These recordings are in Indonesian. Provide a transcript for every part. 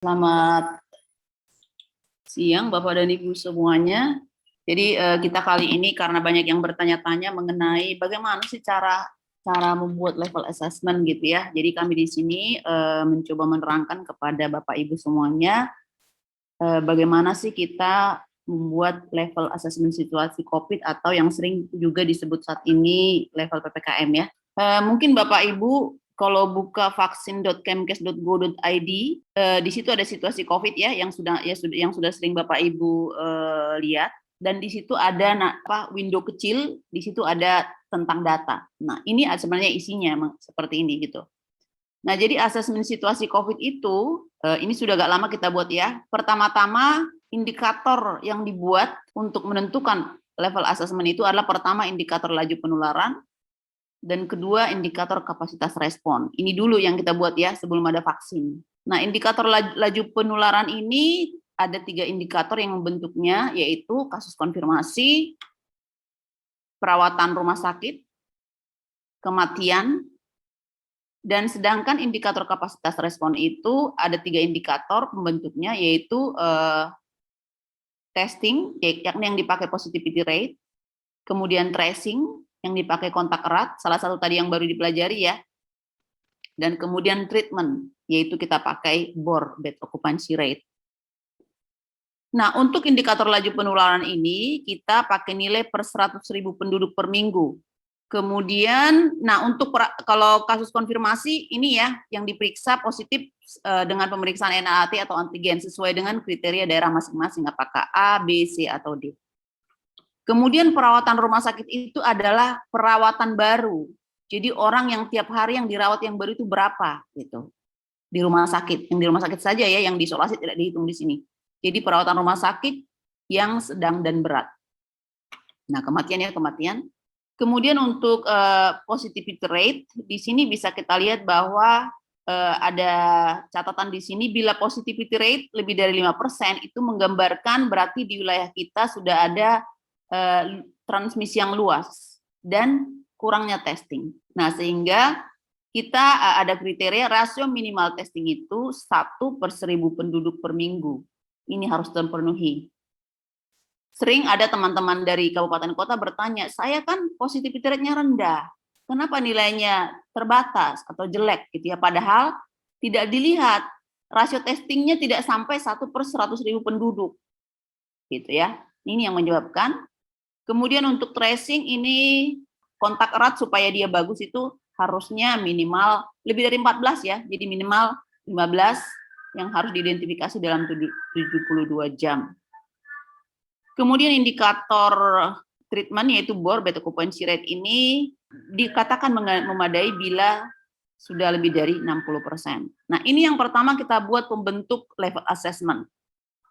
Selamat siang Bapak dan Ibu semuanya. Jadi kita kali ini karena banyak yang bertanya-tanya mengenai bagaimana sih cara membuat level assessment gitu ya. Jadi kami di sini mencoba menerangkan kepada Bapak Ibu semuanya bagaimana sih kita membuat level assessment situasi COVID atau yang sering juga disebut saat ini level PPKM ya. Mungkin Bapak Ibu kalau buka vaksin.kemkes.go.id, di situ ada situasi COVID ya yang sudah sering Bapak Ibu lihat, dan di situ ada window kecil, di situ ada tentang data. Nah, ini sebenarnya isinya seperti ini gitu. Nah, jadi asesmen situasi COVID itu ini sudah agak lama kita buat ya. Pertama-tama indikator yang dibuat untuk menentukan level asesmen itu adalah pertama indikator laju penularan, dan kedua indikator kapasitas respon. Ini dulu yang kita buat ya sebelum ada vaksin. Nah, indikator laju penularan ini ada 3 indikator yang membentuknya, yaitu kasus konfirmasi, perawatan rumah sakit, kematian, dan sedangkan indikator kapasitas respon itu ada 3 indikator pembentuknya, yaitu testing, yakni yang dipakai positivity rate, kemudian tracing, yang dipakai kontak erat, salah satu tadi yang baru dipelajari ya, dan kemudian treatment, yaitu kita pakai BOR, bed occupancy rate. Nah, untuk indikator laju penularan ini, kita pakai nilai per 100.000 penduduk per minggu. Kemudian, nah untuk kalau kasus konfirmasi ini ya, yang diperiksa positif dengan pemeriksaan NAAT atau antigen, sesuai dengan kriteria daerah masing-masing, apakah A, B, C, atau D. Kemudian perawatan rumah sakit itu adalah perawatan baru. Jadi orang yang tiap hari yang dirawat yang baru itu berapa gitu. Di rumah sakit, yang di rumah sakit saja ya, yang diisolasi tidak dihitung di sini. Jadi perawatan rumah sakit yang sedang dan berat. Nah, kematian ya kematian. Kemudian untuk positivity rate, di sini bisa kita lihat bahwa ada catatan di sini, bila positivity rate lebih dari 5% itu menggambarkan berarti di wilayah kita sudah ada transmisi yang luas dan kurangnya testing. Nah, sehingga kita ada kriteria rasio minimal testing itu 1 per 1.000 penduduk per minggu. Ini harus terpenuhi. Sering ada teman-teman dari kabupaten kota bertanya, saya kan positivity rate-nya rendah, kenapa nilainya terbatas atau jelek gitu ya, padahal tidak dilihat rasio testingnya tidak sampai 1 per 100.000 penduduk gitu ya. Ini yang menyebabkan. Kemudian untuk tracing ini kontak erat supaya dia bagus itu harusnya minimal lebih dari 14 ya, jadi minimal 15 yang harus diidentifikasi dalam 72 jam. Kemudian indikator treatment yaitu BOR, bed occupancy rate, ini dikatakan memadai bila sudah lebih dari 60%. Nah, ini yang pertama kita buat pembentuk level assessment.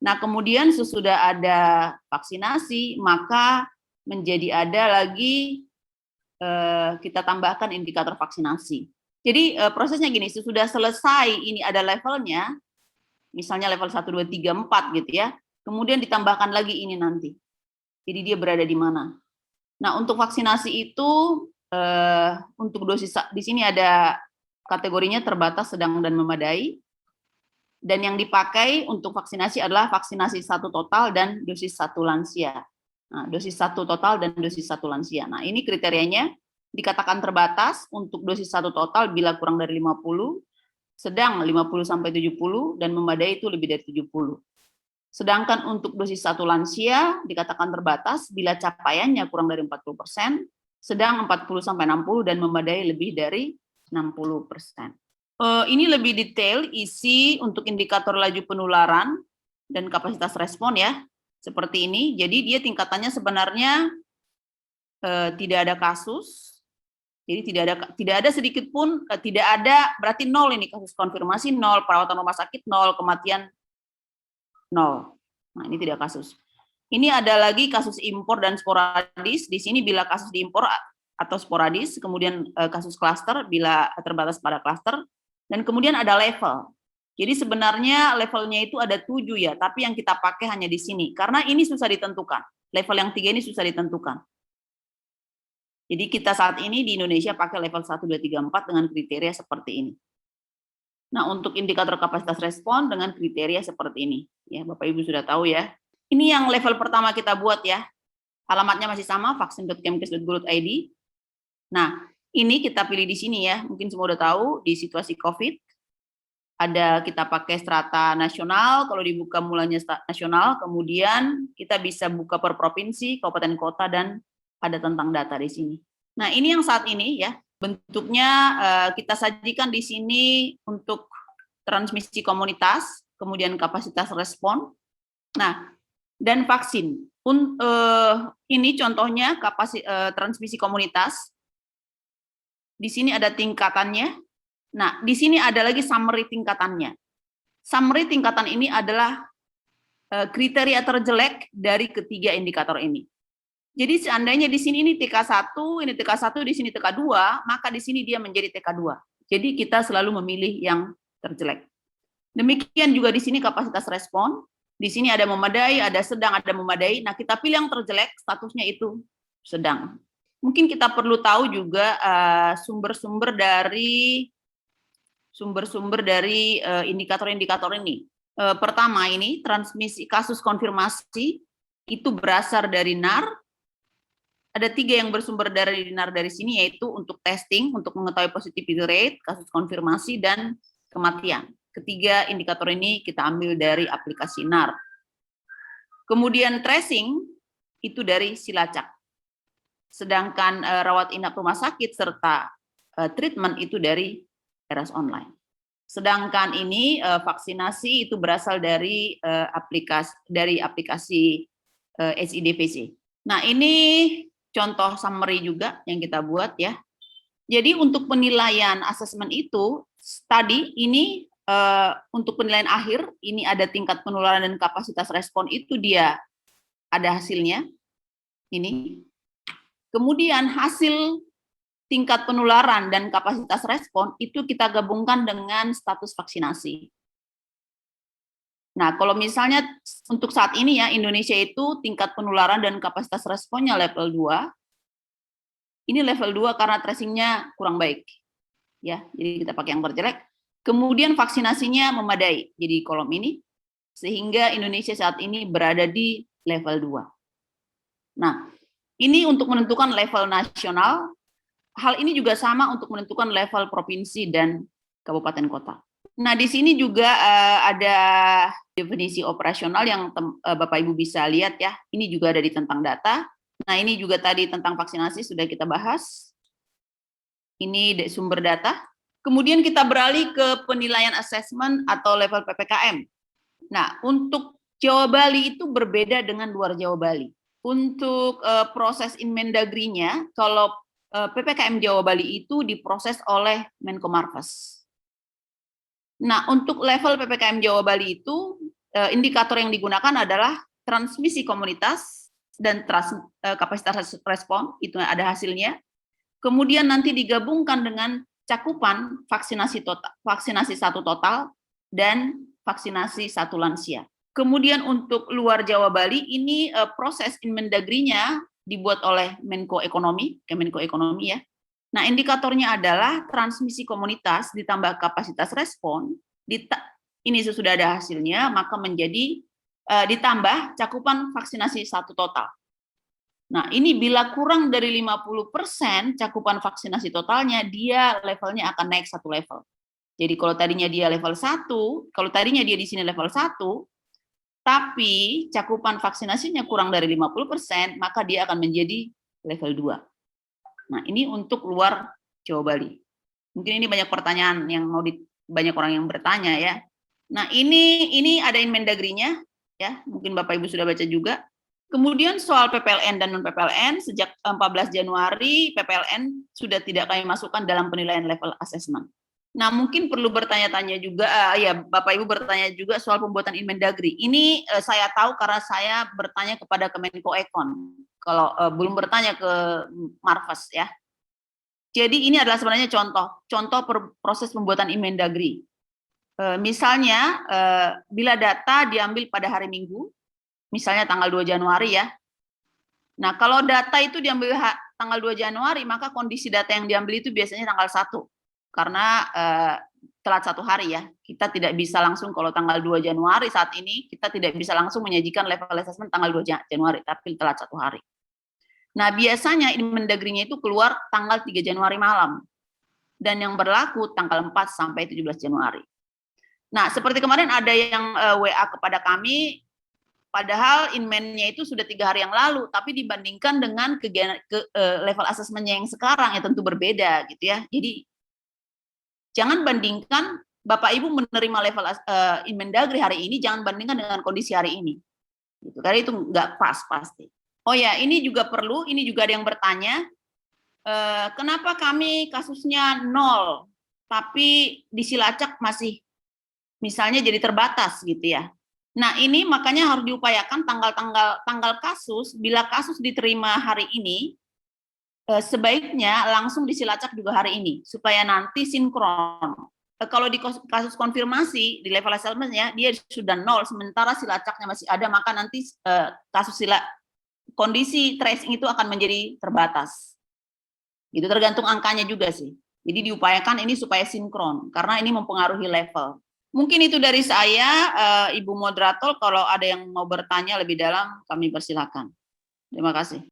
Nah, kemudian sesudah ada vaksinasi, maka menjadi ada lagi kita tambahkan indikator vaksinasi. Jadi prosesnya gini, sesudah selesai ini ada levelnya, misalnya level 1, 2, 3, 4 gitu ya, kemudian ditambahkan lagi ini nanti. Jadi dia berada di mana. Nah, untuk vaksinasi itu, untuk dosis, di sini ada kategorinya terbatas, sedang, dan memadai. Dan yang dipakai untuk vaksinasi adalah vaksinasi 1 total dan dosis 1 lansia. Nah, dosis 1 total dan dosis 1 lansia. Nah, ini kriterianya dikatakan terbatas untuk dosis 1 total bila kurang dari 50, sedang 50 sampai 70, dan memadai itu lebih dari 70. Sedangkan untuk dosis 1 lansia dikatakan terbatas bila capaiannya kurang dari 40%, sedang 40 sampai 60, dan memadai lebih dari 60%. Ini lebih detail isi untuk indikator laju penularan dan kapasitas respon ya, seperti ini. Jadi dia tingkatannya sebenarnya tidak ada kasus, jadi tidak ada sedikit pun, tidak ada, berarti 0 ini kasus konfirmasi 0, perawatan rumah sakit 0, kematian 0. Nah, ini tidak kasus. Ini ada lagi kasus impor dan sporadis. Di sini bila kasus diimpor atau sporadis, kemudian kasus klaster bila terbatas pada klaster, dan kemudian ada level. Jadi sebenarnya levelnya itu ada 7 ya, tapi yang kita pakai hanya di sini karena ini susah ditentukan. Level yang 3 ini susah ditentukan. Jadi kita saat ini di Indonesia pakai level 1, 2, 3, 4 dengan kriteria seperti ini. Nah, untuk indikator kapasitas respon dengan kriteria seperti ini. Ya, Bapak Ibu sudah tahu ya. Ini yang level pertama kita buat ya. Alamatnya masih sama, vaksin.kemkes.go.id. Nah, ini kita pilih di sini ya. Mungkin semua udah tahu, di situasi COVID, ada kita pakai strata nasional, kalau dibuka mulanya nasional, kemudian kita bisa buka per provinsi, kabupaten kota, dan ada tentang data di sini. Nah, ini yang saat ini ya, bentuknya kita sajikan di sini untuk transmisi komunitas, kemudian kapasitas respon, nah, dan vaksin. Ini contohnya transmisi komunitas. Di sini ada tingkatannya. Nah, di sini ada lagi summary tingkatannya. Summary tingkatan ini adalah kriteria terjelek dari ketiga indikator ini. Jadi seandainya di sini ini TK1, ini TK1, di sini TK2, maka di sini dia menjadi TK2. Jadi kita selalu memilih yang terjelek. Demikian juga di sini kapasitas respon. Di sini ada memadai, ada sedang, ada memadai. Nah, kita pilih yang terjelek, statusnya itu sedang. Mungkin kita perlu tahu juga sumber-sumber dari indikator-indikator ini. Pertama ini, transmisi kasus konfirmasi, itu berasal dari NAR. Ada 3 yang bersumber dari NAR dari sini, yaitu untuk testing, untuk mengetahui positivity rate, kasus konfirmasi, dan kematian. Ketiga indikator ini kita ambil dari aplikasi NAR. Kemudian tracing, itu dari Silacak. Sedangkan rawat inap rumah sakit serta treatment itu dari Eras Online. Sedangkan ini vaksinasi itu berasal dari aplikasi SIDVC. Nah, ini contoh summary juga yang kita buat ya. Jadi untuk penilaian asesmen itu tadi ini untuk penilaian akhir ini ada tingkat penularan dan kapasitas respon, itu dia ada hasilnya ini. Kemudian hasil tingkat penularan dan kapasitas respon itu kita gabungkan dengan status vaksinasi. Nah, kalau misalnya untuk saat ini ya, Indonesia itu tingkat penularan dan kapasitas responnya level 2. Ini level 2 karena tracingnya kurang baik. Ya, jadi kita pakai yang terjelek. Kemudian vaksinasinya memadai, jadi kolom ini. Sehingga Indonesia saat ini berada di level 2. Nah, ini untuk menentukan level nasional. Hal ini juga sama untuk menentukan level provinsi dan kabupaten kota. Nah, di sini juga ada definisi operasional yang Bapak Ibu bisa lihat ya. Ini juga ada di tentang data. Nah, ini juga tadi tentang vaksinasi sudah kita bahas. Ini sumber data. Kemudian kita beralih ke penilaian asesmen atau level PPKM. Nah, untuk Jawa Bali itu berbeda dengan luar Jawa Bali. Untuk proses Inmendagri-nya, kalau PPKM Jawa Bali itu diproses oleh Menko Marves. Nah, untuk level PPKM Jawa Bali itu, indikator yang digunakan adalah transmisi komunitas dan kapasitas respon, itu ada hasilnya. Kemudian nanti digabungkan dengan cakupan vaksinasi satu total dan vaksinasi satu lansia. Kemudian untuk luar Jawa Bali, ini proses Inmendagri-nya dibuat oleh Menko Ekonomi, Kemenko Ekonomi ya. Nah, indikatornya adalah transmisi komunitas ditambah kapasitas respon, ini sudah ada hasilnya, maka menjadi ditambah cakupan vaksinasi satu total. Nah, ini bila kurang dari 50% cakupan vaksinasi totalnya, dia levelnya akan naik satu level. Jadi kalau tadinya dia level 1, kalau tadinya dia di sini level 1, tapi cakupan vaksinasinya kurang dari 50%, maka dia akan menjadi level 2. Nah, ini untuk luar Jawa Bali. Mungkin ini banyak pertanyaan yang banyak orang yang bertanya ya. Nah, ini ada Inmendagri-nya ya, mungkin Bapak Ibu sudah baca juga. Kemudian soal PPLN dan non PPLN, sejak 14 Januari PPLN sudah tidak kami masukkan dalam penilaian level assessment. Nah, mungkin perlu bertanya-tanya juga, ya Bapak Ibu bertanya juga soal pembuatan Inmendagri. Ini saya tahu karena saya bertanya kepada Kemenko Ekon, kalau belum bertanya ke Marves ya. Jadi ini adalah sebenarnya contoh proses pembuatan Inmendagri. Misalnya, bila data diambil pada hari Minggu, misalnya tanggal 2 Januari ya. Nah, kalau data itu diambil tanggal 2 Januari, maka kondisi data yang diambil itu biasanya tanggal 1. Karena telat 1 hari ya. Kita tidak bisa langsung kalau tanggal 2 Januari saat ini, kita tidak bisa langsung menyajikan level assessment tanggal 2 Januari, tapi telat 1 hari. Nah, biasanya Inmendagrinya itu keluar tanggal 3 Januari malam. Dan yang berlaku tanggal 4 sampai 17 Januari. Nah, seperti kemarin ada yang WA kepada kami, padahal inmen-nya itu sudah 3 hari yang lalu, tapi dibandingkan dengan level assessment-nya yang sekarang ya tentu berbeda gitu ya. Jadi jangan bandingkan Bapak Ibu menerima level Inmendagri hari ini, jangan bandingkan dengan kondisi hari ini. Gitu, karena itu nggak pas pasti. Oh ya, ini juga perlu, ini juga ada yang bertanya, kenapa kami kasusnya 0, tapi di Cilacap masih misalnya jadi terbatas gitu ya. Nah, ini makanya harus diupayakan tanggal kasus, bila kasus diterima hari ini, sebaiknya langsung di Cilacap juga hari ini, supaya nanti sinkron. Kalau di kasus konfirmasi, di level assessment-nya, dia sudah 0, sementara Cilacapnya masih ada, maka nanti kondisi tracing itu akan menjadi terbatas. Itu tergantung angkanya juga sih. Jadi diupayakan ini supaya sinkron, karena ini mempengaruhi level. Mungkin itu dari saya, Ibu Moderator, kalau ada yang mau bertanya lebih dalam, kami persilakan. Terima kasih.